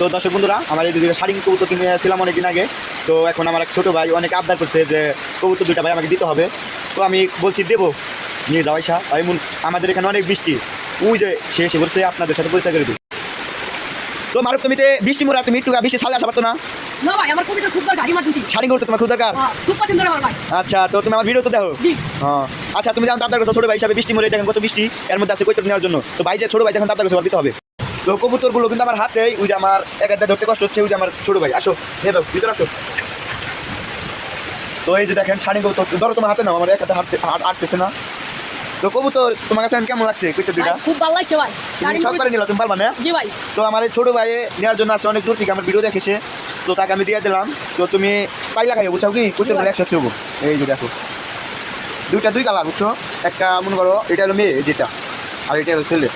তো দর্শক বন্ধুরা, আমার এই দুটো শাড়ি কবুতর কিনেছিলাম অনেকদিন আগে। তো এখন আমার এক ছোটো ভাই অনেক আবদার করছে যে কবুতর দুইটা ভাই আমাকে দিতে হবে। তো আমি বলছি দেবো, নিয়ে যাও আইসা। এমন আমাদের এখানে অনেক বৃষ্টি, ওই যে সে এসে বলছে আপনাদের সাথে পরিচয় করে দিই। তো মারুফ, তুমি বৃষ্টি মোড়া, তুমি একটু বৃষ্টি ছাড়লে আসা পারতো না? না ভাই, আমার কবিতা খুব দরকার, ইমার্জেন্সি। শাড়ি করতে তোমার খুব দরকার? খুব পছন্দ আমার ভাই। আচ্ছা, তো তুমি আমার ভিডিও তো দেখো। জি। হ্যাঁ, আচ্ছা, তুমি জানো আবদার করছো ছোটো ভাই হিসাবে বৃষ্টি মোড়ে দেখেন কত বৃষ্টি, এর মধ্যে আছে কৈতর নেওয়ার জন্য। তো ভাই যে ছোটো ভাই দেখেন আবদার করছে দিতে হবে। তো কবুতরগুলো কিন্তু আমার হাতে, ওই যে আমার এক একটা ধরতে কষ্ট হচ্ছে, ওই যে আমার ছোটো ভাই। আসো নিয়ে যাও, ভিতরে আসো। তো এই যে দেখেন শাড়ি কবুতর, ধরো তোমার হাতে নাও, আমার এক হাতে আটতেছে না। তো কবুতর তোমার কাছে কেমন লাগছে কৈতর দুইটা? খুব ভালো লাগছে ভাই। তুমি সব করে নিলা, তুমি পারবা না? জি ভাই। তো আমার এই ছোটো ভাই নেওয়ার জন্য আছে অনেক দূর থেকে, আমার ভিডিও দেখেছে, তো তাকে আমি দিয়ে দিলাম। তো তুমি পাইলা খাইবে, বুঝছো কি কৈতর 100 হবো। এই যে দেখো দুই কালার, বুঝছো? একটা মনে করো এটা হলো মেয়ে যেটা, আর এটা হলো ছেলে।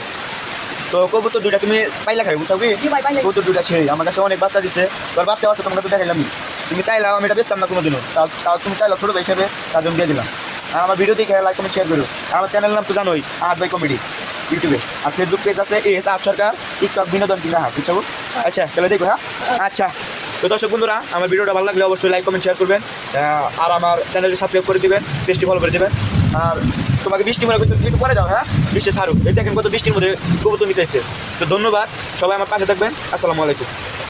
তো কবুতর দুইটা তুমি পাইলা খাই, বুঝছো কি? জি ভাই, পাইলে। কবুতর দুইটা ছেড়ে আমার কাছে অনেক বাচ্চা দিচ্ছে। তোর বাচ্চা বাচ্চা তোমাকে তো দেখাইলাম। তুমি চাইলাও আমি এটা বেচতাম না কোনোদিনও, তাও তুমি চাইলাও ছোটো ভাই হিসেবে, তার জন্য দিয়ে দিলাম। আর আমার ভিডিও দেখে লাইক কমেন্ট শেয়ার করো। আর আমার চ্যানেলের নাম তো জানোই, আহাদ ভাই কমেডি ইউটিউবে। আর ফেসবুক পেজ আছে এস আপ সরকার, টিকটক বিনোদন কিনা, হ্যাঁ বুঝছো? আচ্ছা তাহলে দেখো। হ্যাঁ আচ্ছা, তো দর্শক বন্ধুরা, আমার ভিডিওটা ভালো লাগলে অবশ্যই লাইক কমেন্ট শেয়ার করবেন, আর আমার চ্যানেলটি সাবস্ক্রাইব করে দেবেন, পেজটি ফলো করে দেবেন। আর তোমাকে বৃষ্টি মনে করতে একটু পরে যাও। হ্যাঁ, বৃষ্টি ছাড়ুক, এই দেখেন কত বৃষ্টির মধ্যে কবুতর নিতে এসেছে। তো ধন্যবাদ, সবাই আমার পাশে থাকবেন। আসসালামু আলাইকুম।